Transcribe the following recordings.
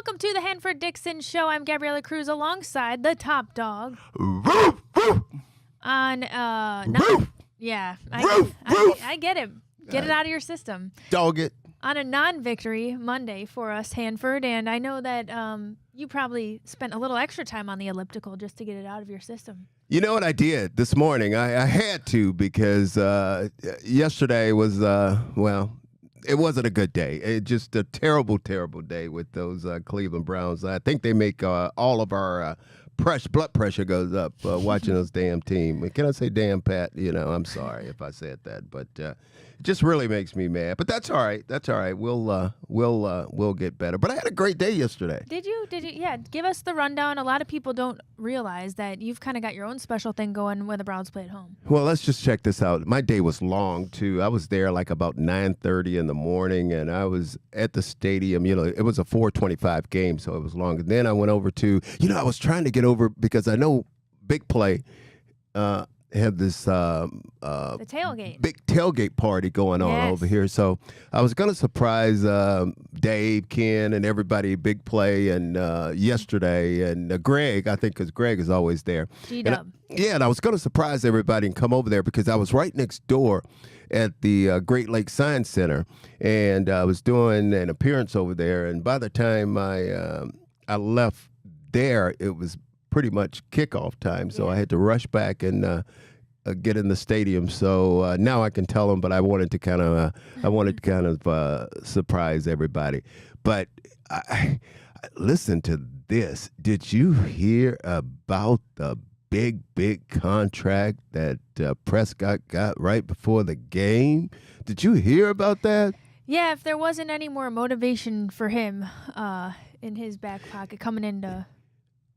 Welcome to the Hanford Dixon Show. I'm Gabriella Kreuz alongside the top dog. On, yeah, I get it. Get it out of your system. Dog it. On a non-victory Monday for us, Hanford, and I know that you probably spent a little extra time on the elliptical just to get it out of your system. You know what I did this morning? I had to because yesterday was, it wasn't a good day. It just a terrible, terrible day with those Cleveland Browns. I think they make all of our blood pressure goes up watching those damn team. Can I say damn, Pat? You know, I'm sorry if I said that, but it just really makes me mad. But that's all right. That's all right. We'll get better. But I had a great day yesterday. Did you? Yeah. Give us the rundown. A lot of people don't realize that you've kind of got your own special thing going when the Browns play at home. Well, let's just check this out. My day was long too. I was there like about 9:30 in the morning, and I was at the stadium. You know, it was a 4:25 game, so it was long. And then I went over to, I was trying to get over because I know Big Play have this the tailgate. big tailgate party going on over here. So I was going to surprise Dave, Ken, and everybody, Big Play, and yesterday, and Greg, I think, because Greg is always there. G-Dub. And I was going to surprise everybody and come over there because I was right next door at the Great Lakes Science Center, and I was doing an appearance over there. And by the time I left there, it was pretty much kickoff time, so I had to rush back and get in the stadium. So now I can tell them, but I wanted to kind of surprise everybody. But I listen to this. Did you hear about the big contract that Prescott got right before the game? Did you hear about that? Yeah, if there wasn't any more motivation for him in his back pocket coming into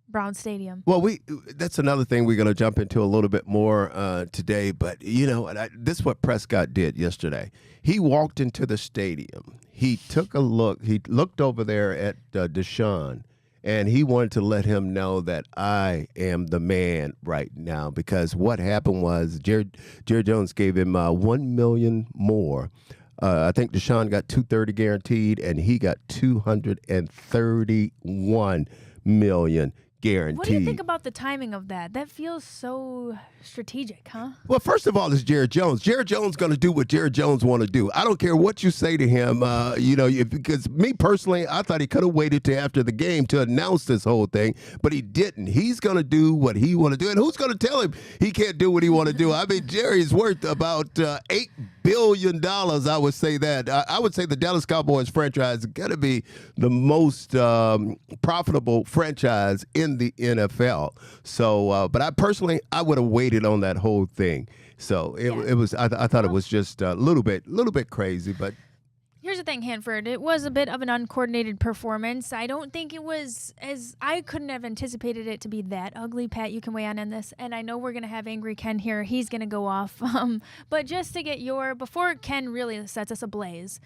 Brown Stadium. Well, that's another thing we're going to jump into a little bit more today. But, this is what Prescott did yesterday. He walked into the stadium. He took a look. He looked over there at Deshaun, and he wanted to let him know that I am the man right now. Because what happened was Jerry Jones gave him $1 million more. I think Deshaun got $230 guaranteed, and he got $231 million guaranteed. What do you think about the timing of that? That feels so strategic, huh? Well, first of all, it's Jerry Jones. Jerry Jones going to do what Jerry Jones want to do. I don't care what you say to him, because me personally, I thought he could have waited to after the game to announce this whole thing, but he didn't. He's going to do what he want to do, and who's going to tell him he can't do what he want to do? I mean, Jerry's worth about $8 billion, I would say that. I would say the Dallas Cowboys franchise is going to be the most profitable franchise in the NFL. So, but I personally, I would have waited on that whole thing. So it was. I thought it was just a little bit crazy. But here's the thing, Hanford. It was a bit of an uncoordinated performance. I don't think it was I couldn't have anticipated it to be that ugly. Pat, you can weigh in on this. And I know we're going to have Angry Ken here. He's going to go off. But just to get before Ken really sets us ablaze,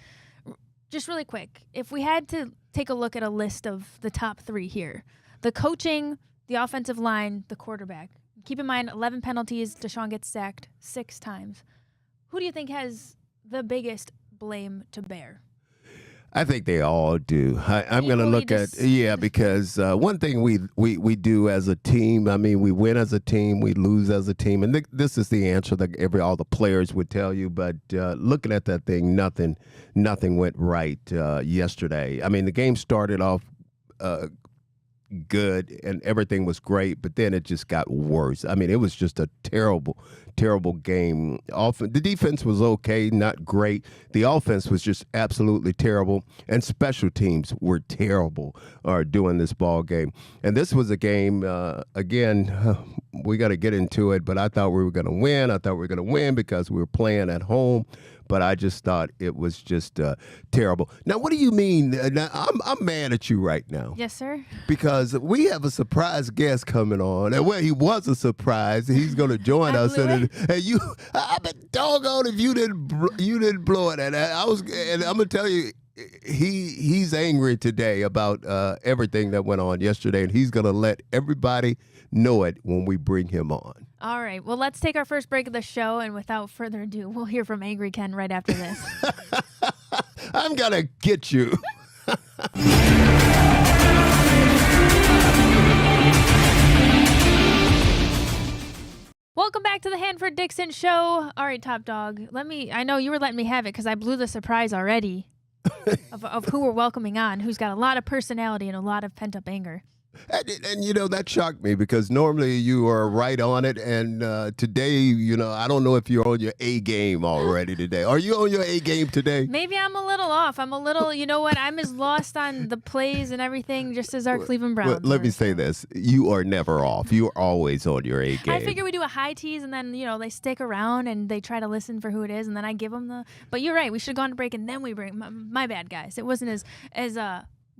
just really quick, if we had to take a look at a list of the top three here, the coaching, the offensive line, the quarterback. Keep in mind, 11 penalties. Deshaun gets sacked 6 times. Who do you think has the biggest blame to bear? I think they all do. I'm going to look at because one thing we do as a team. I mean, we win as a team, we lose as a team, and this is the answer that all the players would tell you. But looking at that thing, nothing went right yesterday. I mean, the game started off good and everything was great, but then it just got worse. I mean, it was just a terrible game. The defense was okay, not great. The offense was just absolutely terrible, and special teams were terrible doing this ball game. And this was a game, again, we got to get into it, but I thought we were going to win. I thought we were going to win because we were playing at home. But I just thought it was just terrible. Now, what do you mean? Now, I'm mad at you right now. Yes, sir. Because we have a surprise guest coming on. And he was a surprise. He's going to join us. And I've been doggone if you didn't blow it. And I'm going to tell you, he's angry today about everything that went on yesterday. And he's going to let everybody know it when we bring him on. All right. Well, let's take our first break of the show, and without further ado, we'll hear from Angry Ken right after this. I'm going to get you. Welcome back to the Hanford Dixon Show. All right, Top Dog. I know you were letting me have it because I blew the surprise already of who we're welcoming on, who's got a lot of personality and a lot of pent-up anger. And you know, that shocked me because normally you are right on it. And today, you know, I don't know if you're on your A game already today. Are you on your A game today? Maybe I'm a little off. I'm a little, you know what? I'm as lost on the plays and everything just as our Cleveland Browns. Well, let me say this. You are never off. You are always on your A game. I figure we do a high tease and then, you know, they stick around and they try to listen for who it is. And then I give them the. But you're right. We should have gone to break and then we bring. My bad, guys. It wasn't as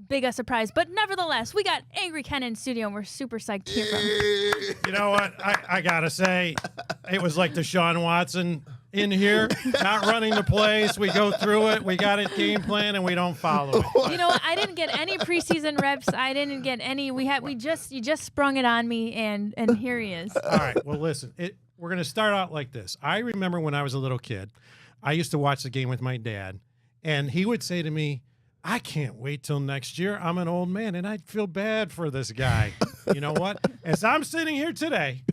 big a surprise, but nevertheless, we got Angry Ken in studio, and we're super psyched to hear from him. You know what? I gotta say, it was like Deshaun Watson in here, not running the plays. We go through it, we got a game plan, and we don't follow it. You know what? I didn't get any preseason reps. I didn't get any. You just sprung it on me, and here he is. All right. Well, listen. We're gonna start out like this. I remember when I was a little kid, I used to watch the game with my dad, and he would say to me, I can't wait till next year. I'm an old man, and I'd feel bad for this guy. You know what? As I'm sitting here today,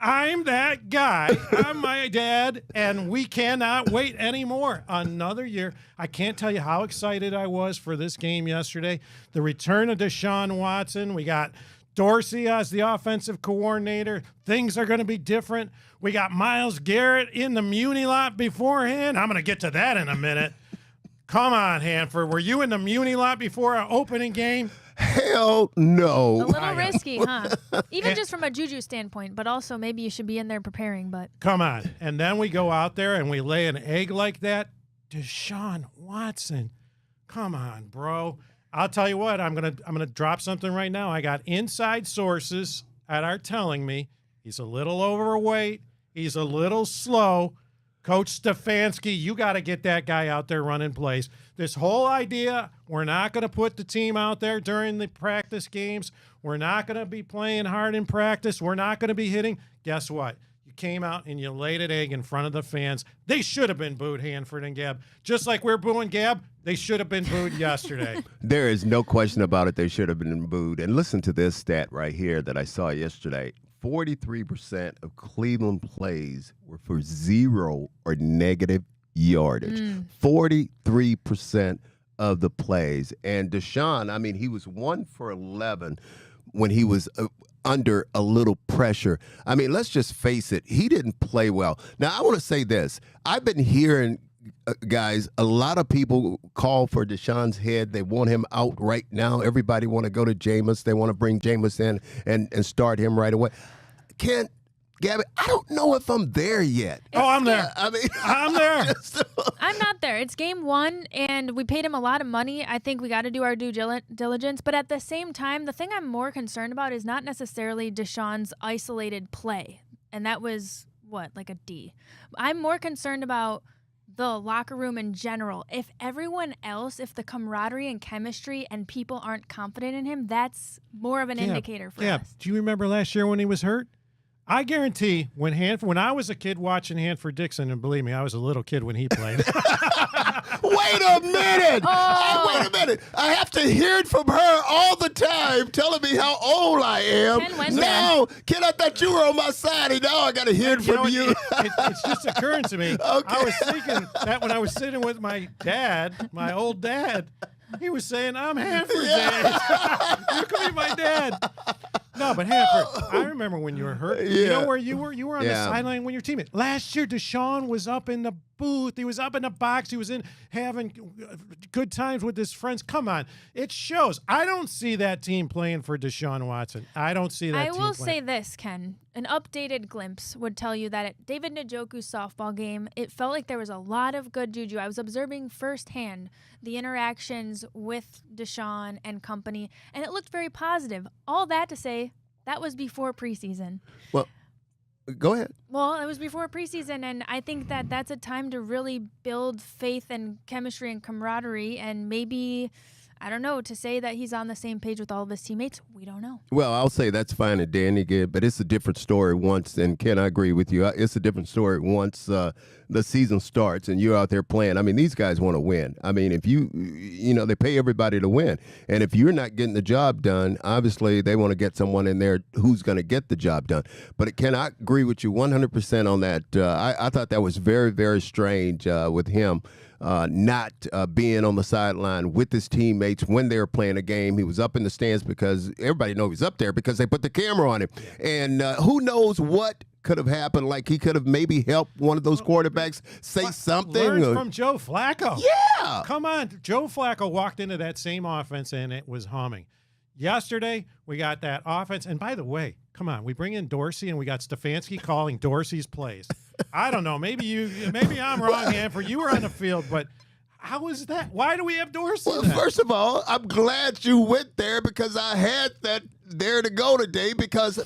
I'm that guy. I'm my dad, and we cannot wait anymore. Another year. I can't tell you how excited I was for this game yesterday. The return of Deshaun Watson. We got Dorsey as the offensive coordinator. Things are going to be different. We got Myles Garrett in the Muni lot beforehand. I'm going to get to that in a minute. Come on, Hanford. Were you in the Muni lot before our opening game? Hell no. A little risky, huh? Even just from a juju standpoint, but also maybe you should be in there preparing. But come on. And then we go out there and we lay an egg like that. Deshaun Watson. Come on, bro. I'll tell you what. I'm gonna drop something right now. I got inside sources that are telling me he's a little overweight. He's a little slow. Coach Stefanski, you got to get that guy out there running plays. This whole idea, we're not going to put the team out there during the practice games. We're not going to be playing hard in practice. We're not going to be hitting. Guess what? You came out and you laid an egg in front of the fans. They should have been booed, Hanford and Gab. Just like we're booing Gab, they should have been booed yesterday. There is no question about it. They should have been booed. And listen to this stat right here that I saw yesterday. 43% of Cleveland plays were for 0 or negative yardage. 43% of the plays. And Deshaun, I mean, he was 1 for 11 when he was under a little pressure. I mean, let's just face it. He didn't play well. Now, I want to say this. I've been hearing guys, a lot of people call for Deshaun's head. They want him out right now. Everybody want to go to Jameis. They want to bring Jameis in and start him right away. Gabby, I don't know if I'm there yet. I'm there. I mean, I'm there. I'm not there. It's game 1, and we paid him a lot of money. I think we got to do our due diligence. But at the same time, the thing I'm more concerned about is not necessarily Deshaun's isolated play. And that was, like a D. I'm more concerned about the locker room in general. If everyone else, if the camaraderie and chemistry and people aren't confident in him, that's more of an indicator for us. Do you remember last year when he was hurt? I guarantee when I was a kid watching Hanford Dixon, and believe me, I was a little kid when he played. Wait a minute. Wait a minute. I have to hear it from her all the time, telling me how old I am. Ken, I thought you were on my side, and now I got to hear it from you. It's just occurring to me. Okay. I was thinking that when I was sitting with my dad, my old dad, he was saying, I'm Hanford's age. You could be my dad. No, but Hanford, I remember when you were hurt. You know where you were? You were on the sideline when your teammate. Last year, Deshaun was up in the booth. He was up in the box. He was in having good times with his friends. Come on. It shows. I don't see that team playing for Deshaun Watson. I don't see that team playing. I will say this, Ken. An updated glimpse would tell you that at David Njoku's softball game, it felt like there was a lot of good juju. I was observing firsthand the interactions with Deshaun and company, and it looked very positive. All that to say, that was before preseason. Well, go ahead. Well, it was before preseason, and I think that that's a time to really build faith and chemistry and camaraderie, and maybe, I don't know, to say that he's on the same page with all of his teammates, we don't know. Well, I'll say that's fine and dandy, but it's a different story once, and Ken, I agree with you. It's a different story once the season starts and you're out there playing, I mean, these guys want to win. I mean, if they pay everybody to win. And if you're not getting the job done, obviously they want to get someone in there who's going to get the job done. But can I agree with you 100% on that? I thought that was very, very strange with him. Not being on the sideline with his teammates when they were playing a game. He was up in the stands because everybody knows he's up there because they put the camera on him. And who knows what could have happened. Like he could have maybe helped one of those quarterbacks say something. Learn from Joe Flacco. Yeah. Come on. Joe Flacco walked into that same offense and it was humming. Yesterday, we got that offense. And by the way, come on, we bring in Dorsey and we got Stefanski calling Dorsey's plays. I don't know. Maybe I'm wrong, Hanford. You were on the field, but how is that? Why do we have Dorsey? Well, first of all, I'm glad you went there because I had that there to go today because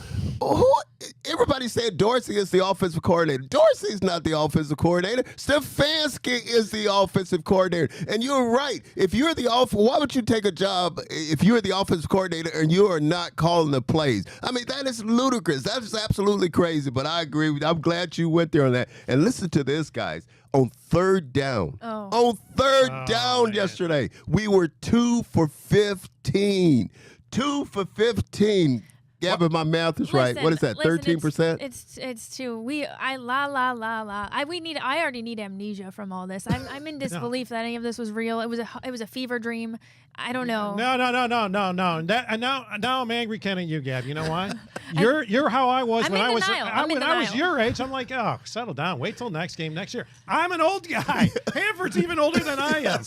everybody said Dorsey is the offensive coordinator. Dorsey's not the offensive coordinator. Stefanski is the offensive coordinator. And you're right. If you're why would you take a job if you're the offensive coordinator and you are not calling the plays? I mean, that is ludicrous. That is absolutely crazy. But I agree with you. I'm glad you went there on that. And listen to this, guys. On third down. Oh. On third down yesterday, we were 2 for 15. 2 for 15. Gabby, my math is right. What is that? 13%? It's two. I already need amnesia from all this. I'm in disbelief that any of this was real. It was a fever dream. I don't know. No. Now I'm angry, Ken, at you, Gab. You know why? You're how I was when I was your age. I'm like, oh, settle down. Wait till next game next year. I'm an old guy. Hanford's even older than I am.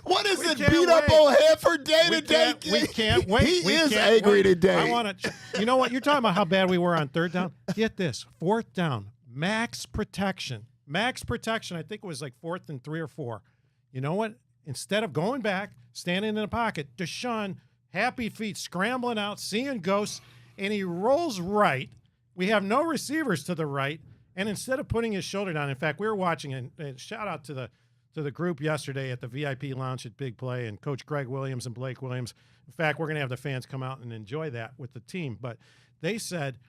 What is it? Beat up on Hanford day today? We can't wait. He is angry today. I want to. You know what? You're talking about how bad we were on third down. Get this: fourth down, max protection. Max protection. I think it was like 4th and 3 or 4. You know what? Instead of going back, standing in the pocket, Deshaun, happy feet, scrambling out, seeing ghosts, and he rolls right. We have no receivers to the right, and instead of putting his shoulder down, in fact, we were watching, and shout out to the group yesterday at the VIP Lounge at Big Play, and Coach Greg Williams and Blake Williams. In fact, we're going to have the fans come out and enjoy that with the team. But they said,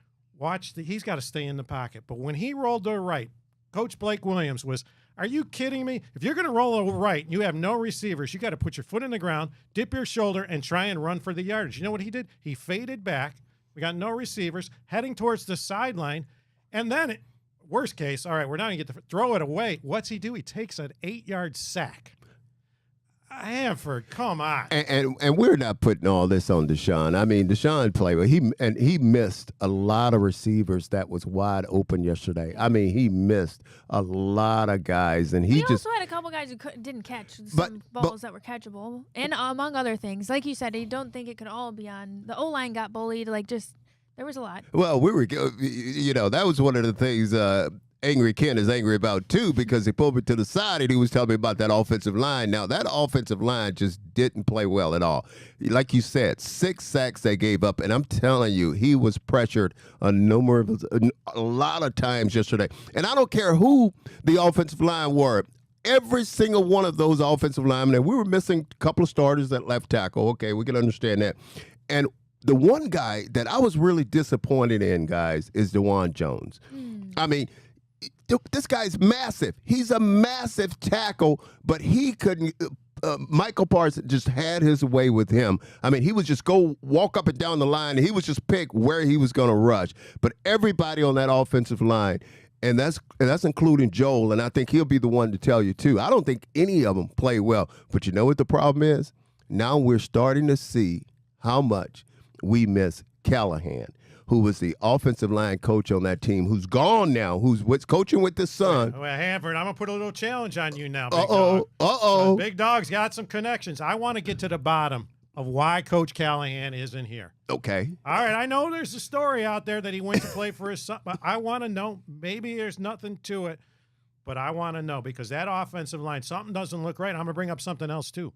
he's got to stay in the pocket. But when he rolled to the right, Coach Blake Williams was, are you kidding me? If you're going to roll right and you have no receivers, you got to put your foot in the ground, dip your shoulder, and try and run for the yardage. You know what he did? He faded back. We got no receivers, heading towards the sideline. And then, worst case, all right, we're not going to get to throw it away. What's he do? He takes an 8-yard sack. Hanford, come on. And we're not putting all this on Deshaun. I mean, Deshaun played, but he missed a lot of receivers that was wide open yesterday. I mean, he missed a lot of guys, and he also had a couple guys who didn't catch some balls that were catchable, and among other things, like you said, I don't think it could all be on the O-line got bullied. There was a lot. Well, that was one of the things. Angry Ken is angry about too because he pulled me to the side and he was telling me about that offensive line. Now, that offensive line just didn't play well at all. Like you said, 6 sacks they gave up, and I'm telling you, he was pressured a lot of times yesterday. And I don't care who the offensive line were. Every single one of those offensive linemen, and we were missing a couple of starters at left tackle. Okay, we can understand that. And the one guy that I was really disappointed in, guys, is DeJuan Jones. I mean, this guy's massive. He's a massive tackle, but he couldn't. Michael Parsons just had his way with him. I mean, he would just walk up and down the line, and he would just pick where he was going to rush. But everybody on that offensive line, and that's including Joel, and I think he'll be the one to tell you too. I don't think any of them play well. But you know what the problem is? Now we're starting to see how much we miss Callahan, who was the offensive line coach on that team, who's gone now, who's coaching with his son. Well, Hanford, I'm going to put a little challenge on you now, Big Dog. Big Dog's got some connections. I want to get to the bottom of why Coach Callahan isn't here. Okay. All right, I know there's a story out there that he went to play for his son, but I want to know. Maybe there's nothing to it, but I want to know because that offensive line, something doesn't look right. I'm going to bring up something else, too.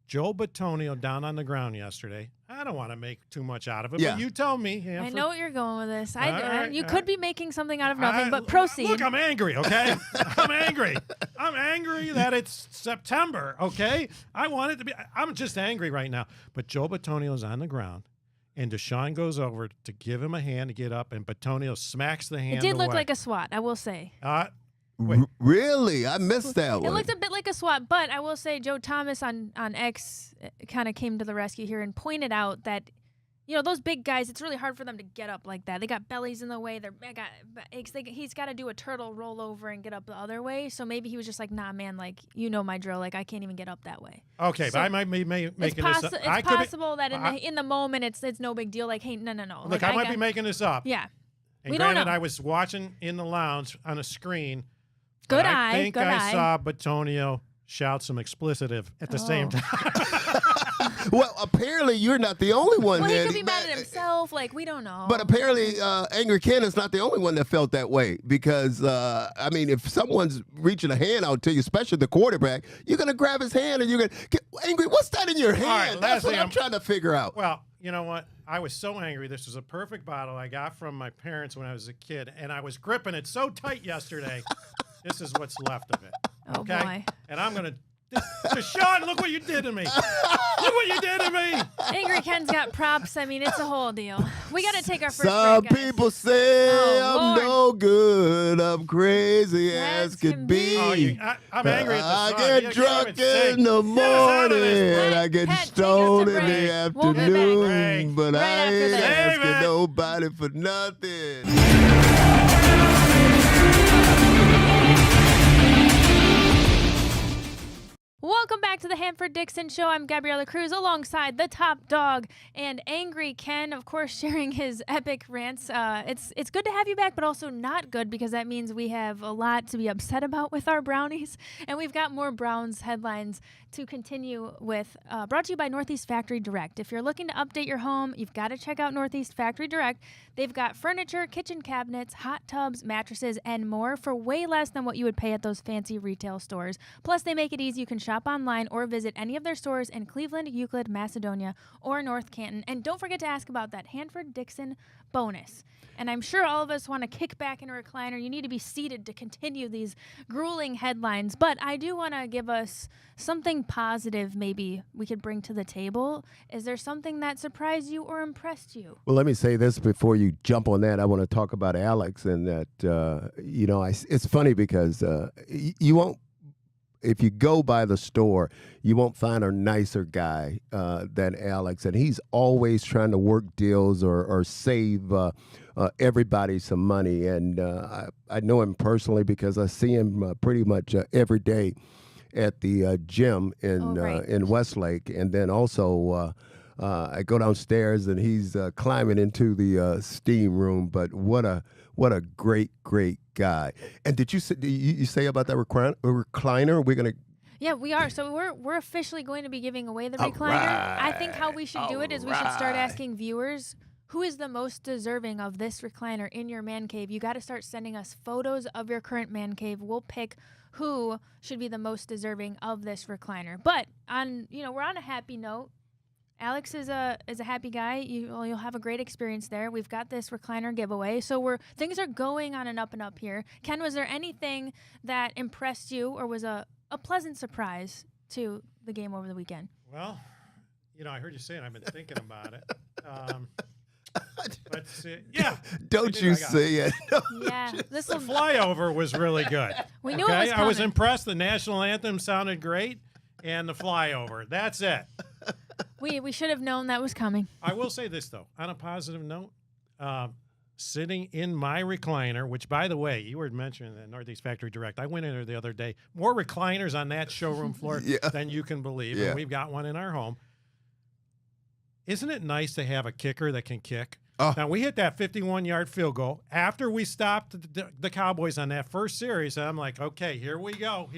Joe Bitonio down on the ground yesterday. I don't want to make too much out of it, but you tell me. Hanford. I know what you're going with this. You could be making something out of nothing, but proceed. Look, I'm angry, okay? I'm angry. I'm angry that it's September, okay? I want it to be. I'm just angry right now. But Joe Bitonio's on the ground, and Deshaun goes over to give him a hand to get up, and Batonio smacks the hand It did look away. like a SWAT, I will say. Wait. Really? I missed that It one. looked a bit like a SWAT, but I will say Joe Thomas on X kind of came to the rescue here and pointed out that, those big guys, it's really hard for them to get up like that. They got bellies in the way. He's got to do a turtle roll over and get up the other way. So maybe he was just like, nah, man, like, my drill. Like, I can't even get up that way. Okay, So but I might be making this up. It's possible that in the moment it's no big deal. Like, hey, no. Look, I might be making this up. Yeah. And We don't granted, know. I was watching in the lounge on a screen. Good but eye. I think good I eye. saw Batonio shout some explicitive at the same Oh. time. Well, apparently you're not the only one. Well, he that- could be mad at himself. Like, we don't know. But apparently, Angry Ken is not the only one that felt that way because, if someone's reaching a hand out to you, especially the quarterback, you're going to grab his hand and you're going to, Angry, what's that in your hand? right, That's Leslie, what I'm trying to figure out. Well, you know what? I was so angry. This was a perfect bottle I got from my parents when I was a kid, and I was gripping it so tight yesterday. This is what's left of it. Oh, Okay? boy. And I'm going to. Deshaun, look what you did to me. Look what you did to me. Angry Ken's got props. I mean, it's a whole deal. We got to take our first Some break, guys. people say Oh, I'm Lord. no good. I'm crazy as could be. I'm angry at the I song. get You can't drunk even sing. in the Get us out of this. morning. I get Pat, take us stoned to in break. the We'll be back. afternoon. Break. But Right I after ain't this. asking Save it. nobody for nothing. Welcome back to the Hanford Dixon Show. I'm Gabriella Kreuz alongside the top dog and Angry Ken, of course, sharing his epic rants. It's good to have you back, but also not good because that means we have a lot to be upset about with our Brownies. And we've got more Browns headlines to continue with, brought to you by Northeast Factory Direct. If you're looking to update your home, you've got to check out Northeast Factory Direct. They've got furniture, kitchen cabinets, hot tubs, mattresses, and more for way less than what you would pay at those fancy retail stores. Plus, they make it easy. You can shop online or visit any of their stores in Cleveland, Euclid, Macedonia, or North Canton. And don't forget to ask about that Hanford Dixon bonus. And I'm sure all of us want to kick back in a recliner. You need to be seated to continue these grueling headlines. But I do want to give us something positive maybe we could bring to the table. Is there something that surprised you or impressed you? Well, let me say this before you jump on that. I want to talk about Alex and that, it's funny because you won't, if you go by the store, you won't find a nicer guy than Alex. And he's always trying to work deals or save everybody some money. And I know him personally because I see him pretty much every day at the gym in Westlake. And then also I go downstairs and he's climbing into the steam room. But what a great guy. And did you say about that recliner? We're gonna. Yeah, we are. So we're officially going to be giving away the All recliner. I think how we should do it is we should start right. asking viewers who is the most deserving of this recliner in your man cave. You got to start sending us photos of your current man cave. We'll pick who should be the most deserving of this recliner. But we're on a happy note. Alex is a happy guy. You'll have a great experience there. We've got this recliner giveaway. So things are going on and up here. Ken, was there anything that impressed you or was a pleasant surprise to the game over the weekend? Well, I heard you say it. I've been thinking about it. Let's see. Yeah. Don't you say it? Yeah, this The will. flyover was really good. We knew it was I was coming. impressed. The national anthem sounded great, and the flyover. That's it. We should have known that was coming. I will say this, though. On a positive note, sitting in my recliner, which, by the way, you were mentioning the Northeast Factory Direct. I went in there the other day. More recliners on that showroom floor Yeah. than you can believe. Yeah. And we've got one in our home. Isn't it nice to have a kicker that can kick? Oh. Now, we hit that 51-yard field goal after we stopped the Cowboys on that first series. And I'm like, okay, here we go.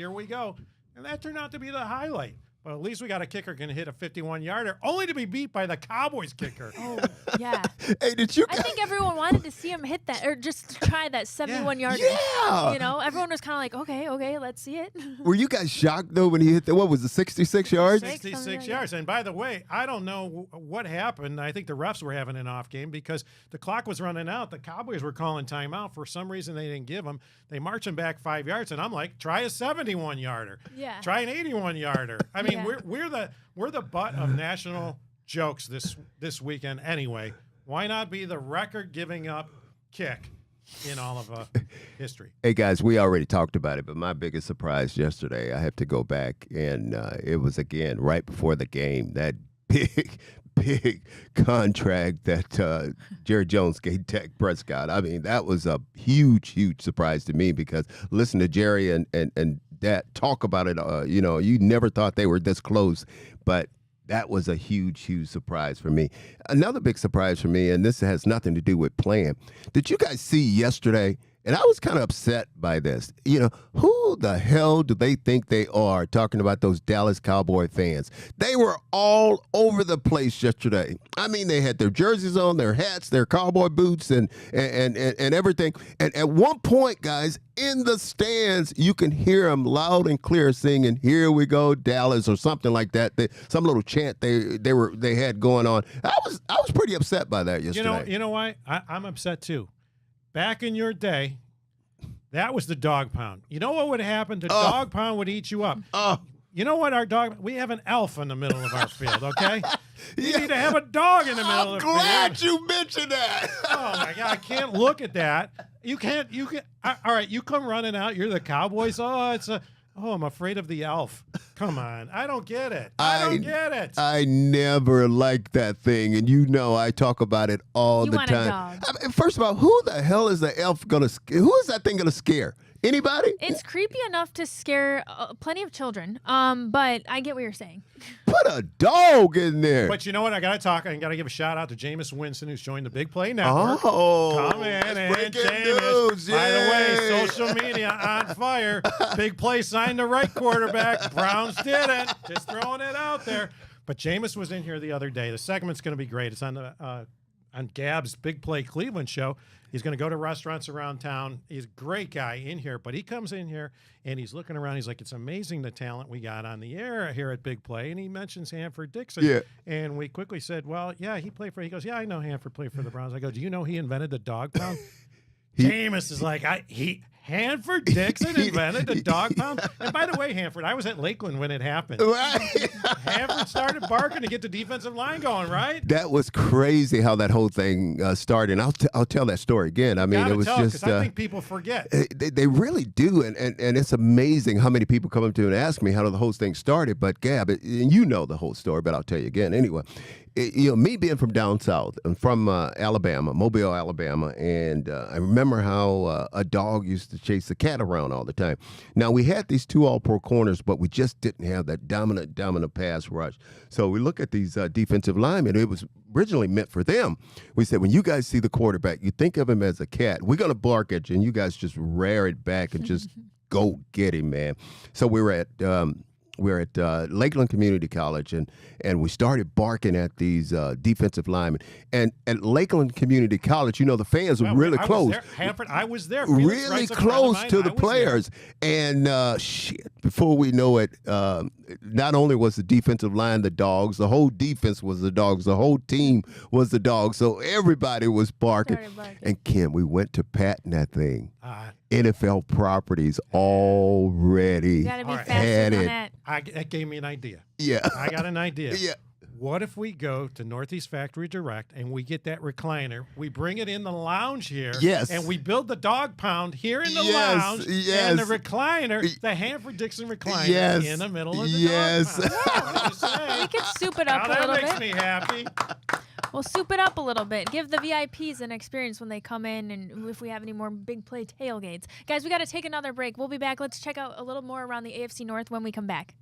And that turned out to be the highlight. But at least we got a kicker can hit a 51-yarder, only to be beat by the Cowboys kicker. Oh, yeah. Hey, did you? I think everyone wanted to see him hit that or just try that 71-yarder. Yeah. Everyone was kind of like, okay, let's see it. Were you guys shocked though when he hit what was it, 66 yards? 66 yards. And by the way, I don't know what happened. I think the refs were having an off game because the clock was running out. The Cowboys were calling timeout. For some reason, they didn't give them. They marched him back 5 yards. And I'm like, try a 71-yarder. Yeah. Try an 81-yarder. I mean, Yeah. we're the butt of national jokes this weekend anyway. Why not be the record giving up kick in all of history? Hey, guys, we already talked about it, but my biggest surprise yesterday, I have to go back, and it was, again, right before the game, that big contract that Jerry Jones gave Dak Prescott. I mean, that was a huge surprise to me because listen to Jerry and Dak talk about it. You never thought they were this close, but that was a huge surprise for me. Another big surprise for me, and this has nothing to do with playing. Did you guys see yesterday? And I was kind of upset by this. Who the hell do they think they are talking about those Dallas Cowboy fans? They were all over the place yesterday. I mean, they had their jerseys on, their hats, their cowboy boots, and everything. And at one point, guys, in the stands, you can hear them loud and clear singing, "Here we go, Dallas," or something like that. Some little chant they had going on. I was pretty upset by that yesterday. You know why? I'm upset too. Back in your day, that was the dog pound. You know what would happen? The dog pound would eat you up. You know what? We have an elf in the middle of our field, okay? We need to have a dog in the middle of the field. I'm glad you mentioned that. Oh, my God. I can't look at that. You can. All right, you come running out. You're the Cowboys. I'm afraid of the elf. Come on. I don't get it. I don't get it. I never liked that thing, and I talk about it all the time. A dog. First of all, who the hell is the elf going to who is that thing going to scare? Anybody? It's creepy enough to scare plenty of children, but I get what you're saying. Put a dog in there. But you know what? I got to give a shout out to Jameis Winston, who's joined the Big Play Network. Oh, come in, and Jameis. News. By the way, social media on fire. Big Play signed the right quarterback. Browns didn't. Just throwing it out there. But Jameis was in here the other day. The segment's going to be great. It's on Gab's Big Play Cleveland show. He's going to go to restaurants around town. He's a great guy in here, but he comes in here and he's looking around. He's like, it's amazing the talent we got on the air here at Big Play. And he mentions Hanford Dixon. Yeah. And we quickly said, well, yeah, he played he goes, yeah, I know Hanford played for the Browns. I go, do you know he invented the dog pound? Jameis is like, Hanford Dixon invented the dog pound. And by the way, Hanford, I was at Lakeland when it happened. Right. Hanford started barking to get the defensive line going, right? That was crazy how that whole thing started. And I'll tell that story again. I mean, it was just. I think people forget. They really do, and it's amazing how many people come up to me and ask me how the whole thing started. But Gab, and you know the whole story, but I'll tell you again anyway. Me being from down south, I'm from Alabama, Mobile, Alabama, and I remember how a dog used to chase a cat around all the time. Now, we had these two all-pro corners, but we just didn't have that dominant pass rush. So we look at these defensive linemen. It was originally meant for them. We said, when you guys see the quarterback, you think of him as a cat. We're going to bark at you, and you guys just rear it back and just go get him, man. So we were at Lakeland Community College, and we started barking at these defensive linemen. And at Lakeland Community College, the fans were really close. Hanford, I was there. Really close to the players. And before we know it, not only was the defensive line the dogs, the whole defense was the dogs, the whole team was the dogs. So everybody was barking. And Ken, we went to patting that thing. NFL properties already had it. That gave me an idea. Yeah. I got an idea. Yeah. What if we go to Northeast Factory Direct and we get that recliner, we bring it in the lounge here, yes, and we build the dog pound here in the lounge, and the recliner, the Hanford Dixon recliner in the middle of the dog pound. What do you say? We could soup it up a little bit. That makes me happy. We'll soup it up a little bit. Give the VIPs an experience when they come in, and if we have any more Big Play tailgates. Guys, we got to take another break. We'll be back. Let's check out a little more around the AFC North when we come back.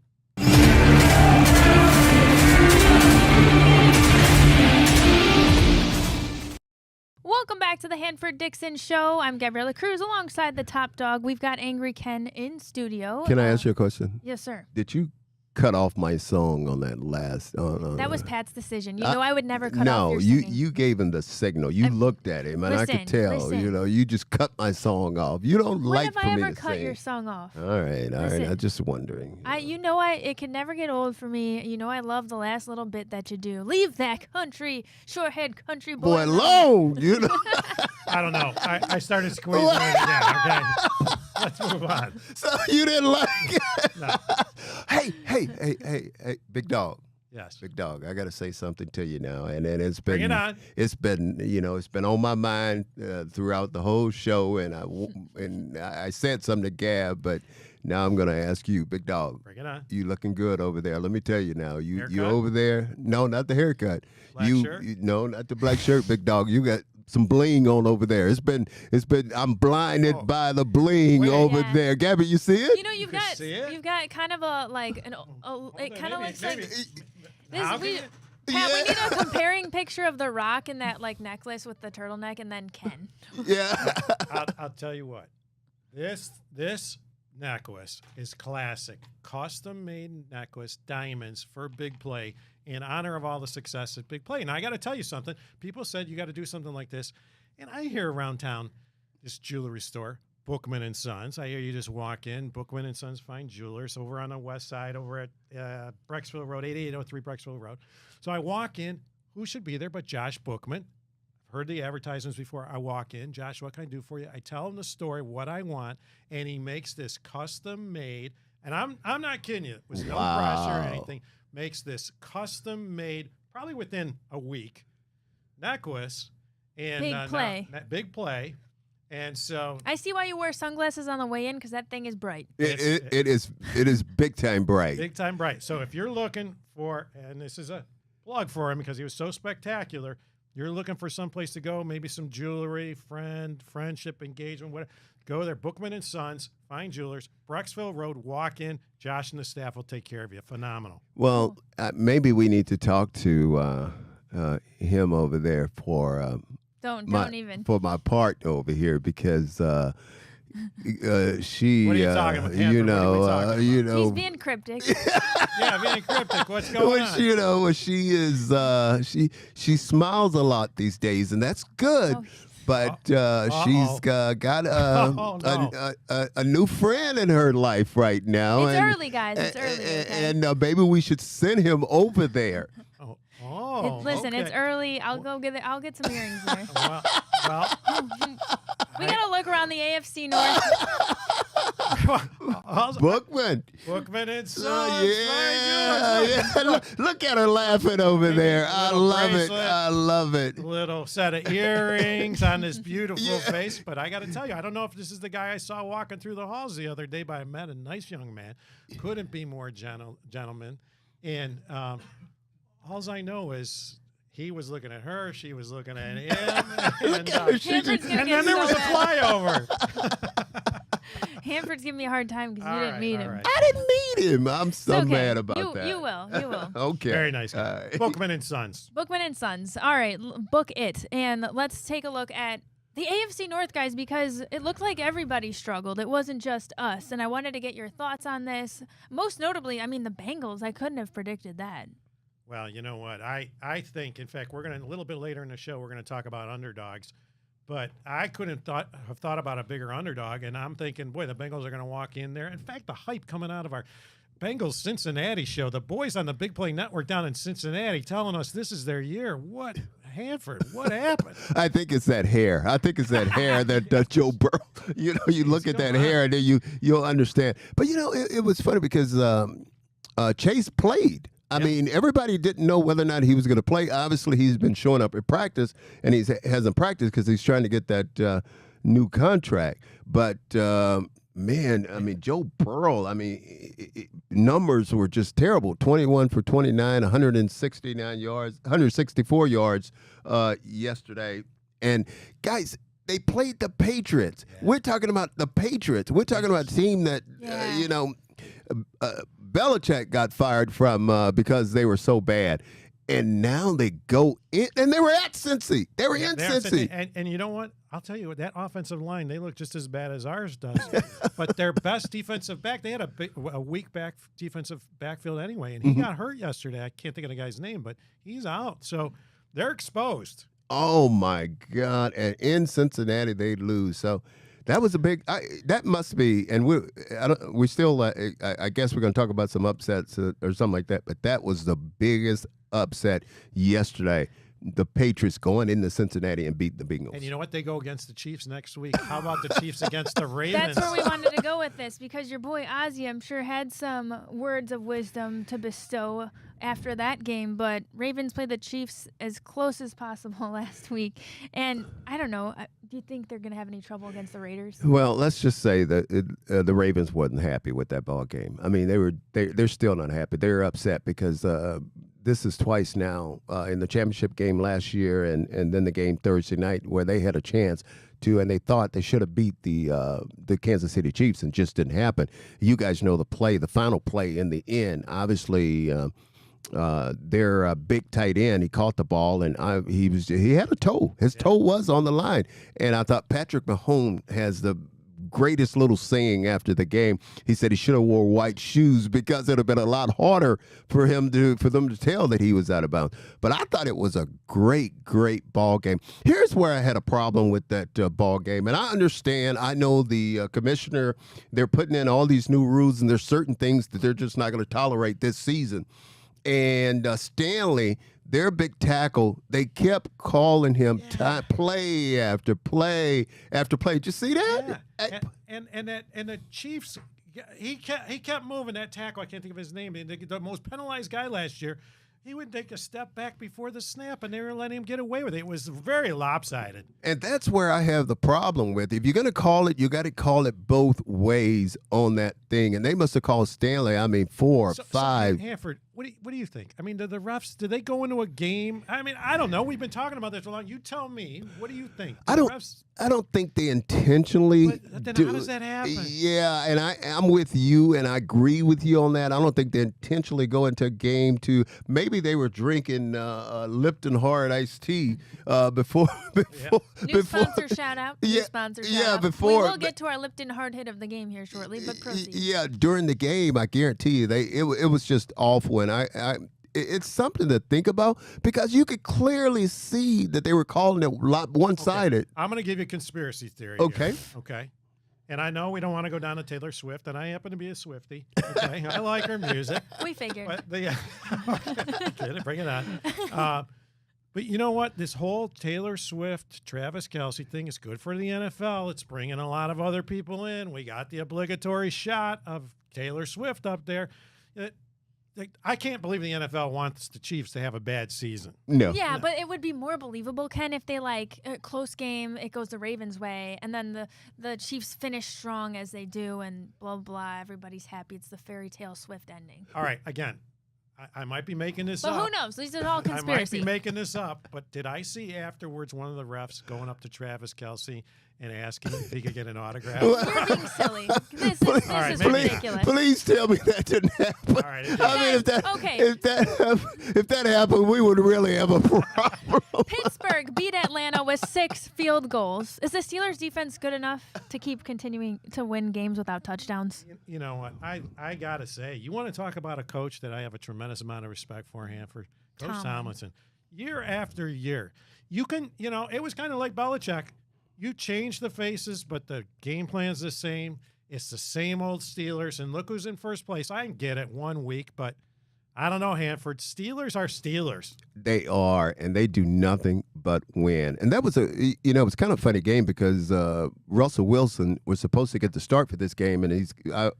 Welcome back to the Hanford Dixon Show. I'm Gabriella Kreuz alongside the top dog. We've got Angry Ken in studio. Can I ask you a question? Yes, sir. Did you cut off my song on that last? That was Pat's decision. I would never cut off your singing. No, you gave him the signal. You looked at him, and I could tell. You just cut my song off. You don't like for me to sing. When have I ever cut your song off? All right. I'm just wondering. It can never get old for me. I love the last little bit that you do. Leave that country, short-head country boy alone. I don't know. I started squeezing it again. Okay. Let's move on. So you didn't like it? No. Hey, big dog. Yes. Big dog, I got to say something to you now, and it's Bring been it on. it's been on my mind throughout the whole show, and I said something to Gab, but now I'm gonna ask you, Big dog. Bring it on. You looking good over there? Let me tell you now, you Haircut? over there? No, not the haircut. Black shirt? No, not the black shirt, Big dog. You got some bling on over there. It's been. I'm blinded by the bling over Yeah. there. Gabby, you see it? You know, you've You got see it? kind of a like it kind of maybe- looks like maybe- this. How We, can Pat, we Yeah. need a comparing picture of The Rock in that like necklace with the turtleneck, and then Ken. Yeah. I'll tell you what. This necklace is classic. Custom made necklace, diamonds for Big Play in honor of all the success at Big Play. Now I got to tell you something. People said you got to do something like this, and I hear around town this jewelry store, Bookman and Sons. I hear you just walk in, Bookman and Sons Fine Jewelers over on the west side, over at Brecksville Road, 8803 Brecksville Road. So I walk in. Who should be there but Josh Bookman? Heard the advertisements before. I walk in. Josh, what can I do for you? I tell him the story, what I want, and he makes this custom made. And I'm not kidding you. It was no pressure or anything. Makes this custom made, probably within a week, necklace. And Big Play. Big Play. And so I see why you wear sunglasses on the way in, because that thing is bright. It is big time bright. big time bright. So if you're looking for, and this is a plug for him because he was so spectacular. You're looking for some place to go, maybe some jewelry, friendship, engagement, whatever. Go there, Bookman and Sons, Fine Jewelers, Brecksville Road, walk in. Josh and the staff will take care of you. Phenomenal. Well, maybe we need to talk to him over there for Don't even. for my part over here because she What are you talking about, Hanford? you What are we know talking about? He's being cryptic. Yeah, being cryptic. What's going on? she is she smiles a lot these days, and that's good. Oh. But she's got Oh, no. a new friend in her life right now. It's and, early, guys. It's early. Okay? And maybe we should send him over there. Listen, it's okay. early. I'll go get it. I'll get some earrings there. Well, We gotta look around the AFC North. Bookman. Bookman and Sons. Yeah. Look at her laughing over there. I Little love it. bracelet. I love it. Little set of earrings on this beautiful face. But I got to tell you, I don't know if this is the guy I saw walking through the halls the other day, but I met a nice young man. Couldn't be more gentleman. And all I know is he was looking at her, she was looking at him. And, Hanford's gonna and get then there so was a mad. flyover. Hanford's giving me a hard time because you All didn't right, meet all him. right. I didn't meet him. I'm It's so okay. mad about that. You will. You will. Okay. Very nice guy. All right. Bookman and Sons. Bookman and Sons. All right, book it. And let's take a look at the AFC North, guys, because it looked like everybody struggled. It wasn't just us. And I wanted to get your thoughts on this. Most notably, I mean, the Bengals. I couldn't have predicted that. Well, you know what? I think, in fact, we're going to, a little bit later in the show, we're going to talk about underdogs. But I couldn't have thought about a bigger underdog. And I'm thinking, boy, the Bengals are going to walk in there. In fact, the hype coming out of our Bengals Cincinnati show, the boys on the Big Play Network down in Cincinnati telling us this is their year. What, Hanford, what happened? I think it's that hair. I think it's that hair that Joe Burrow. You know, you look at that going on? hair and then you'll understand. But you know, it was funny because Chase played. I mean, everybody didn't know whether or not he was going to play. Obviously, he's been showing up at practice, and he hasn't practiced because he's trying to get that new contract. But man, I mean, Joe Burrow. I mean, numbers were just terrible. 21 for 29, 169 yards, 164 yards yesterday. And guys, they played the Patriots. Yeah. We're talking about the Patriots. We're talking about a team that you know. Belichick got fired from because they were so bad. And now they go in, and they were at Cincy. They were in Cincy. And you know what? I'll tell you what, that offensive line, they look just as bad as ours does. But their best defensive back, they had a weak back defensive backfield anyway. And he got hurt yesterday. I can't think of the guy's name, but he's out. So they're exposed. Oh, my God. And in Cincinnati, they lose. So that was a big. That must be, and we still. I guess we're going to talk about some upsets or something like that. But that was the biggest upset yesterday. the Patriots going into Cincinnati and beat the Bengals. And you know what? They go against the Chiefs next week. How about the Chiefs against the Ravens? That's where we wanted to go with this because your boy Ozzy, I'm sure, had some words of wisdom to bestow after that game. But Ravens played the Chiefs as close as possible last week. And I don't know. Do you think they're going to have any trouble against the Raiders? Well, let's just say that the Ravens wasn't happy with that ball game. I mean, they're still not happy. They're upset because this is twice now in the championship game last year and then the game Thursday night where they had a chance to, and they thought they should have beat the Kansas City Chiefs and just didn't happen. You guys know the final play in the end. Obviously, their big tight end, he caught the ball and he had a toe. His toe was on the line, and I thought Patrick Mahomes has the greatest little saying after the game. He said he should have wore white shoes because it would have been a lot harder for them to tell that he was out of bounds. But I thought it was a great ball game. Here's where I had a problem with that ball game, and I understand. I know the commissioner, they're putting in all these new rules, and there's certain things that they're just not going to tolerate this season. And Stanley, their big tackle, they kept calling him play after play after play. Did you see that? Yeah. And the Chiefs, he kept moving that tackle. I can't think of his name. The most penalized guy last year. He would take a step back before the snap, and they were letting him get away with it. It was very lopsided. And that's where I have the problem with it. If you're going to call it, you got to call it both ways on that thing. And they must have called Stanley, 4 or 5. Hanford, what do you think? I mean, do the refs, do they go into a game? I mean, I don't know. We've been talking about this for a long. You tell me. What do you think? I don't think they intentionally do. How does that happen? Yeah, and I'm with you, and I agree with you on that. I don't think they intentionally go into a game to maybe they were drinking Lipton Hard iced tea before. New sponsor shout out. New sponsor shout out. Before. We will get to our Lipton hard hit of the game here shortly, but proceed. Yeah, during the game, I guarantee you, it was just awful, and it's something to think about because you could clearly see that they were calling it one-sided. Okay. I'm going to give you a conspiracy theory. Okay. Here. Okay. And I know we don't want to go down to Taylor Swift, and I happen to be a Swiftie. Okay. I like her music. We figured. But bring it on. But you know what? This whole Taylor Swift, Travis Kelce thing is good for the NFL. It's bringing a lot of other people in. We got the obligatory shot of Taylor Swift up there. I can't believe the NFL wants the Chiefs to have a bad season. No. Yeah, but it would be more believable, Ken, if they a close game, it goes the Ravens' way, and then the Chiefs finish strong as they do, and blah, blah, everybody's happy. It's the fairy tale Swift ending. All right, again, I might be making this up. But who knows? These are all conspiracy. I might be making this up, but did I see afterwards one of the refs going up to Travis Kelce and asking if he could get an autograph? You're being silly. This is ridiculous. Please tell me that didn't happen. All right, if that happened, we would really have a problem. Pittsburgh beat Atlanta with 6 field goals. Is the Steelers' defense good enough to keep continuing to win games without touchdowns? You know what? I got to say, you want to talk about a coach that I have a tremendous amount of respect for, Hanford? Coach Tomlinson. Year after year. It was kind of like Belichick. You change the faces, but the game plan's the same. It's the same old Steelers, and look who's in first place. I can get it 1 week, but I don't know, Hanford. Steelers are Steelers. They are, and they do nothing but win. And that was it was kind of a funny game because Russell Wilson was supposed to get the start for this game, and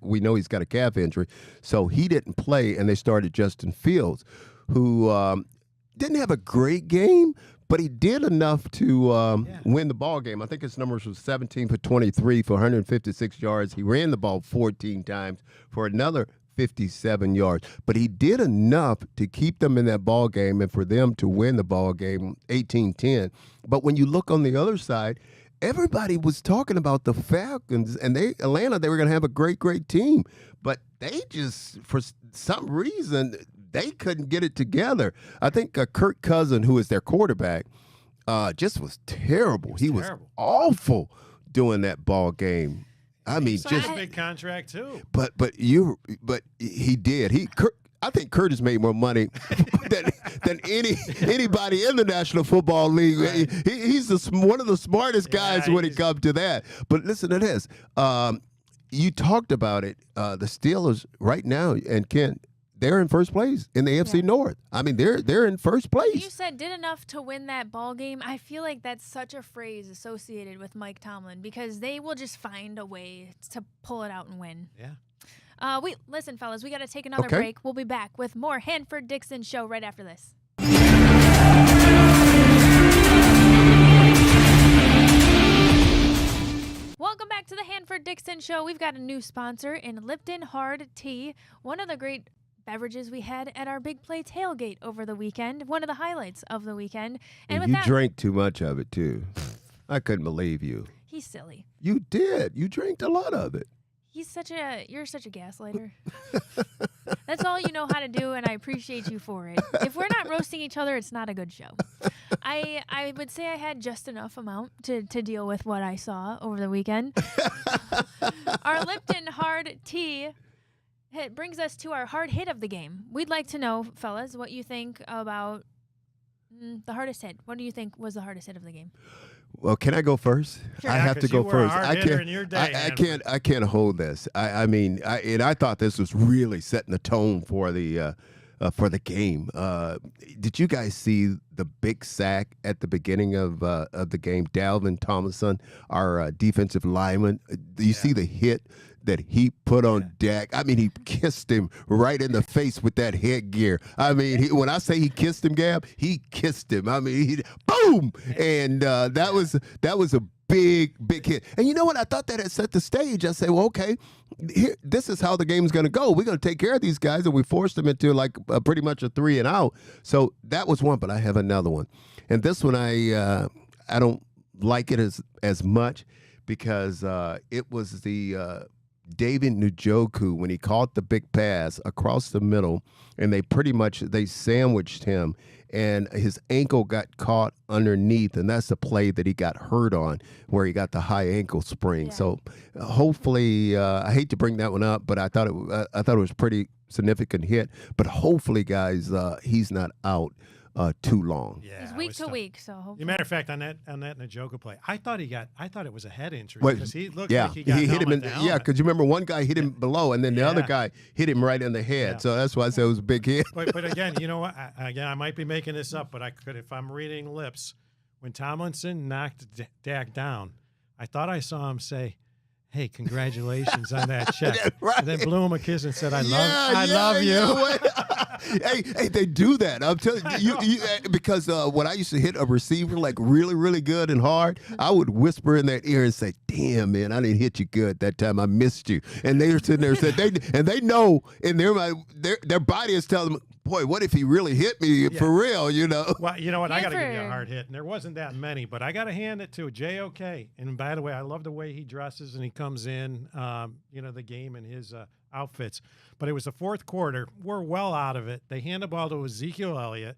we know he's got a calf injury, so he didn't play, and they started Justin Fields, who didn't have a great game, but he did enough to win the ball game. I think his numbers was 17 for 23 for 156 yards. He ran the ball 14 times for another 57 yards. But he did enough to keep them in that ball game and for them to win the ball game 18-10. But when you look on the other side, everybody was talking about the Falcons, and Atlanta, they were going to have a great team. But they just, for some reason, they couldn't get it together. I think Kirk Cousins, who is their quarterback, just was terrible. He was awful doing that ball game. I mean, just a big contract too. But he did. I think Curtis made more money than anybody in the National Football League. Right. He's one of the smartest guys when it comes to that. But listen to this. You talked about it. The Steelers right now, and Ken, they're in first place in the AFC North. I mean, they're in first place. You said did enough to win that ball game. I feel like that's such a phrase associated with Mike Tomlin because they will just find a way to pull it out and win. Yeah. Listen, fellas, we got to take another break. We'll be back with more Hanford Dixon show right after this. Welcome back to the Hanford Dixon show. We've got a new sponsor in Lipton Hard Tea, one of the great beverages we had at our Big Play tailgate over the weekend, one of the highlights of the weekend. And with you that, drank too much of it too. I couldn't believe you. He's silly. You did. You drank a lot of it. You're such a gaslighter. That's all you know how to do, and I appreciate you for it. If we're not roasting each other, it's not a good show. I would say I had just enough amount to deal with what I saw over the weekend. Our Lipton Hard Tea brings us to our hard hit of the game. We'd like to know, fellas, what you think about the hardest hit. What do you think was the hardest hit of the game? Well, can I go first? Sure. I have to go first. I can't hold this. I thought this was really setting the tone for the game. Did you guys see the big sack at the beginning of the game? Dalvin Tomlinson, our defensive lineman. Do you see the hit that he put on Dak? I mean, he kissed him right in the face with that headgear. I mean, when I say he kissed him, Gab, he kissed him. I mean, boom! And that was a big hit. And you know what? I thought that had set the stage. I said, well, okay, this is how the game's going to go. We're going to take care of these guys, and we forced them into like pretty much a 3 and out. So that was one, but I have another one. And this one, I don't like it as much because it was the David Njoku when he caught the big pass across the middle, and they sandwiched him, and his ankle got caught underneath, and that's the play that he got hurt on, where he got the high ankle sprain. Yeah. So hopefully, I hate to bring that one up, but I thought it was a pretty significant hit. But hopefully, guys, he's not out too long. Yeah, it's week to week. So hopefully. As a matter of fact, on that Njoku play, I thought it was a head injury because he looked like he hit him because you remember one guy hit him below, and then the other guy hit him right in the head. Yeah. So that's why I said it was a big hit. But again, you know what? I might be making this up, but I could if I'm reading lips. When Tomlinson knocked Dak down, I thought I saw him say, "Hey, congratulations on that check." Right. And then blew him a kiss and said, I love you. Hey, they do that. I'm telling you, because when I used to hit a receiver like really, really good and hard, I would whisper in their ear and say, "Damn, man, I didn't hit you good that time. I missed you." And they were sitting there and they know in their body is telling them, "Boy, what if he really hit me for real?" You know. Well, you know what? I got to give you a hard hit, and there wasn't that many, but I got to hand it to JOK. And by the way, I love the way he dresses and he comes in, the game in his outfits. But it was the fourth quarter. We're well out of it. They hand the ball to Ezekiel Elliott,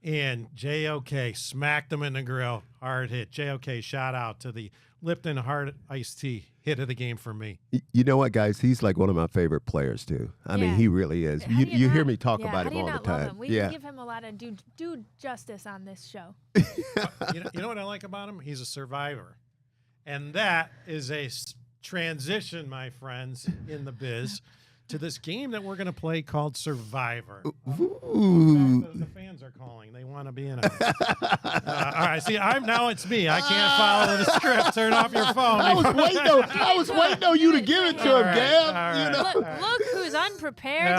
and JOK smacked him in the grill. Hard hit. JOK shout out to the Lipton Hard Iced Tea hit of the game for me. You know what, guys? He's like one of my favorite players too. I mean, he really is. You hear me talk about him all the time. We give him a lot of due justice on this show. You know what I like about him? He's a survivor, and that is a transition, my friends, in the biz. To this game that we're going to play called Survivor. The fans are calling. They want to be in it. All right. See, it's me. I can't follow the script. Turn off your phone. I was waiting on you to give it to him, Gab. Right. Look who's unprepared.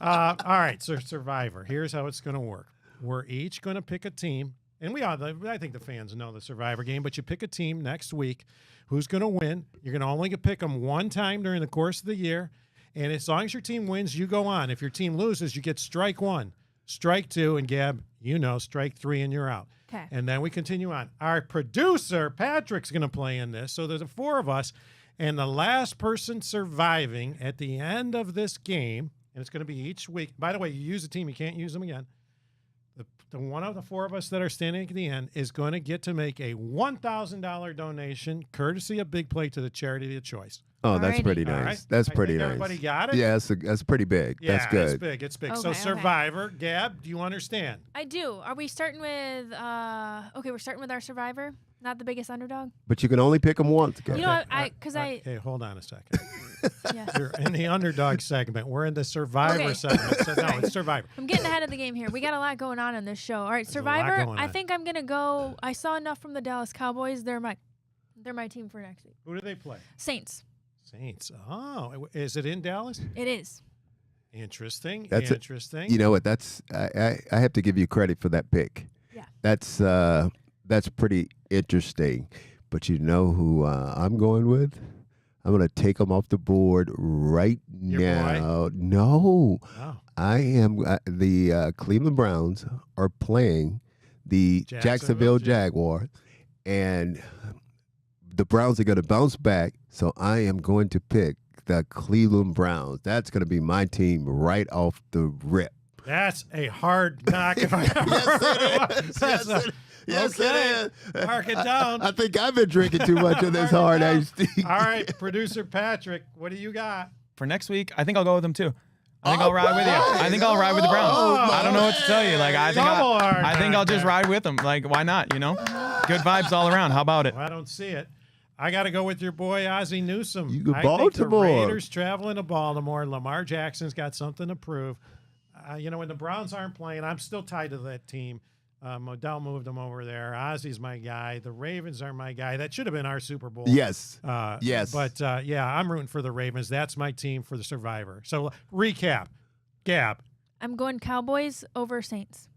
All right. So Survivor. Here's how it's going to work. We're each going to pick a team. And I think the fans know the Survivor game, but you pick a team next week. Who's going to win? You're going to only pick them one time during the course of the year. And as long as your team wins, you go on. If your team loses, you get strike 1, strike 2, and Gab, strike 3 and you're out. Okay. And then we continue on. Our producer, Patrick's going to play in this. So there's 4 of us. And the last person surviving at the end of this game, and it's going to be each week. By the way, you use a team. You can't use them again. The one of the 4 of us that are standing at the end is going to get to make a $1,000 donation, courtesy of Big Play, to the charity of your choice. Oh, that's pretty nice. Right. That's pretty nice. Everybody got it? Yeah, that's pretty big. Yeah, that's good. It's big. Okay, so Survivor, Gab, do you understand? I do. Are we starting with? We're starting with our Survivor, not the biggest underdog. But you can only pick them once. You know, because Okay, hold on a second. Yeah. You're in the underdog segment. We're in the survivor Okay. segment. So no, it's survivor. I'm getting ahead of the game here. We got a lot going on in this show. All right, There's a lot Survivor. going I on. think I'm gonna go. I saw enough from the Dallas Cowboys. They're my team for next week. Who do they play? Saints. Saints. Oh, is it in Dallas? It is. Interesting. That's interesting. You know what? That's I have to give you credit for that pick. Yeah. That's pretty interesting. But you know who I'm going with? I'm going to take them off the board right Your now. No, Oh. I am. The Cleveland Browns are playing the Jacksonville Jaguars, and the Browns are going to bounce back. So I am going to pick the Cleveland Browns. That's going to be my team right off the rip. That's a hard knock if I ever heard one. Yes, Okay. it is. Mark it down. I think I've been drinking too much of this hard iced tea. All right, producer Patrick, what do you got? For next week, I think I'll go with them too. I think I'll ride with you. I think I'll ride with the Browns. I don't know what to tell you. Like I think I'll just ride with them. Like why not? You know, good vibes all around. How about it? Well, I don't see it. I got to go with your boy Ozzie Newsome. You go I Baltimore. think the Raiders traveling to Baltimore. Lamar Jackson's got something to prove. You know, when the Browns aren't playing, I'm still tied to that team. Modell moved him over there. Ozzie's my guy. The Ravens are my guy. That should have been our Super Bowl. Yes. Yes. But, yeah, I'm rooting for the Ravens. That's my team for the Survivor. So, recap. Gab. I'm going Cowboys over Saints.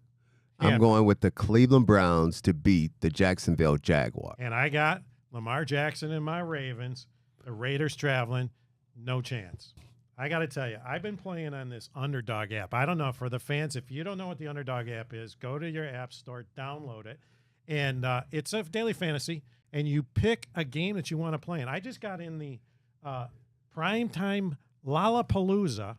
I'm going with the Cleveland Browns to beat the Jacksonville Jaguars. And I got Lamar Jackson and my Ravens. The Raiders traveling. No chance. I got to tell you, I've been playing on this Underdog app. I don't know, for the fans, if you don't know what the Underdog app is, go to your app store, download it. And it's a daily fantasy, and you pick a game that you want to play. And I just got in the Primetime Lollapalooza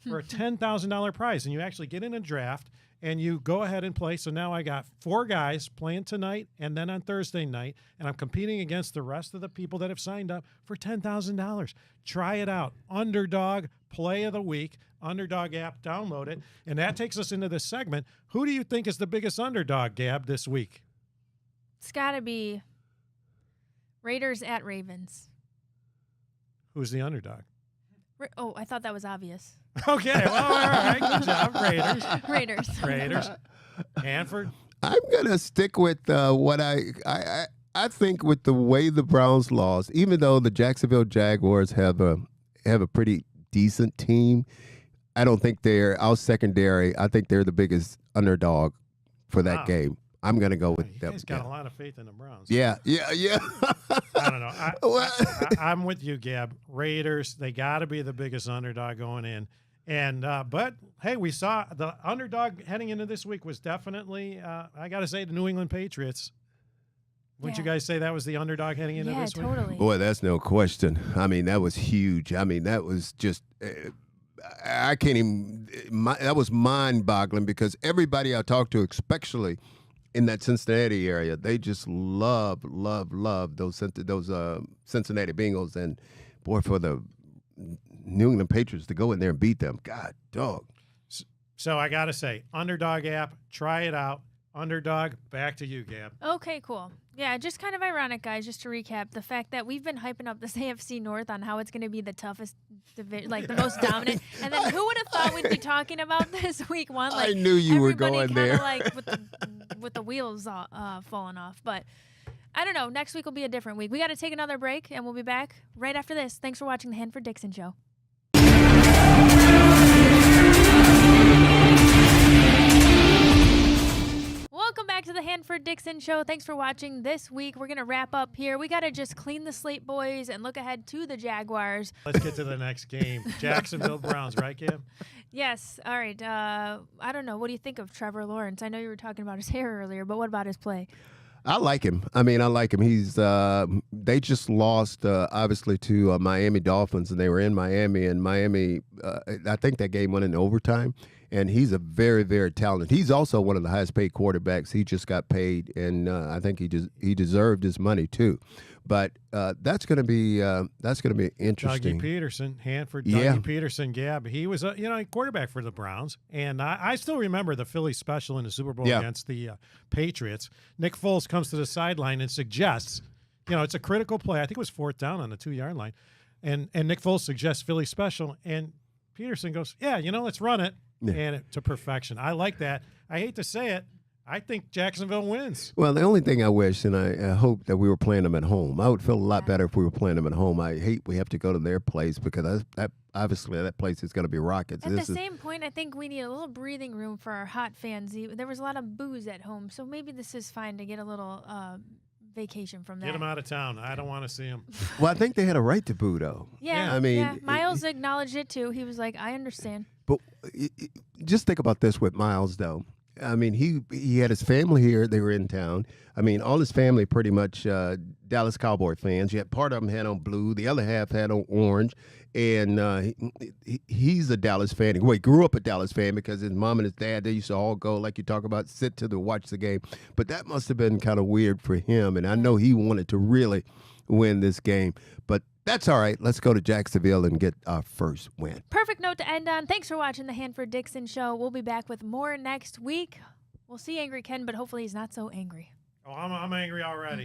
for a $10,000 prize. And you actually get in a draft, and you go ahead and play. So now I got 4 guys playing tonight and then on Thursday night, and I'm competing against the rest of the people that have signed up for $10,000. Try it out. Underdog Play of the Week. Underdog app, download it. And that takes us into this segment. Who do you think is the biggest underdog, Gab, this week? It's got to be Raiders at Ravens. Who's the underdog? Oh, I thought that was obvious. Okay, well, all right. Good job. Raiders. Raiders. Raiders. Hanford. I'm gonna stick with what I think with the way the Browns lost. Even though the Jacksonville Jaguars have a pretty decent team, I don't think they're our secondary. I think they're the biggest underdog for that game. I'm gonna go with them. You guys got a lot of faith in the Browns. Yeah. I don't know. I'm with you, Gab. Raiders, they got to be the biggest underdog going in. And but hey, we saw the underdog heading into this week was definitely I got to say the New England Patriots. Wouldn't you guys say that was the underdog heading into this week? Yeah, totally. Boy, that's no question. I mean, that was huge. I mean, that was just I can't even. That was mind-boggling because everybody I talked to, especially in that Cincinnati area, they just love those Cincinnati Bengals, and boy, for the New England Patriots to go in there and beat them, God, dog. So I got to say, Underdog app, try it out. Underdog, back to you, Gab. Okay, cool. Yeah, just kind of ironic, guys, just to recap, the fact that we've been hyping up this AFC North on how it's going to be the toughest, like the most dominant. And then who would have thought we'd be talking about this week one? Like, I knew you were everybody going there. Like with the wheels falling off. But I don't know. Next week will be a different week. We got to take another break, and we'll be back right after this. Thanks for watching the Hanford Dixon Show. Welcome back to the Hanford Dixon Show. Thanks for watching this week. We're going to wrap up here. We got to just clean the slate, boys, and look ahead to the Jaguars. Let's get to the next game. Jacksonville Browns, right, Gab? Yes. All right. I don't know. What do you think of Trevor Lawrence? I know you were talking about his hair earlier, but what about his play? I like him. I mean, I like him. He's they just lost obviously to Miami Dolphins, and they were in Miami, and Miami. I think that game went in overtime, and he's a very, very talented. He's also one of the highest paid quarterbacks. He just got paid, and I think he deserved his money too. But that's going to be interesting. Dougie Peterson, Hanford, Dougie Peterson, Gab. He was a quarterback for the Browns, and I still remember the Philly special in the Super Bowl against the Patriots. Nick Foles comes to the sideline and suggests, it's a critical play. I think it was 4th down on the 2-yard line. And Nick Foles suggests Philly special, and Peterson goes, yeah, let's run it. Yeah. And to perfection. I like that. I hate to say it. I think Jacksonville wins. Well, the only thing I wish, and I hope that we were playing them at home. I would feel a lot better if we were playing them at home. I hate we have to go to their place because obviously that place is going to be rockets. At the same point, I think we need a little breathing room for our hot fans. There was a lot of booze at home, so maybe this is fine to get a little vacation from that. Get them out of town. I don't want to see them. Well, I think they had a right to boo, though. Yeah, I mean, Miles acknowledged it too. He was like, "I understand." But just think about this with Miles, though. I mean, he had his family here. They were in town. I mean, all his family pretty much Dallas Cowboy fans. Yet part of them had on blue. The other half had on orange. And he's a Dallas fan. Well, he grew up a Dallas fan because his mom and his dad, they used to all go, like you talk about, sit to watch the game. But that must have been kind of weird for him. And I know he wanted to really win this game. But that's all right. Let's go to Jacksonville and get our first win. Perfect note to end on. Thanks for watching the Hanford Dixon Show. We'll be back with more next week. We'll see Angry Ken, but hopefully he's not so angry. Oh, I'm angry already.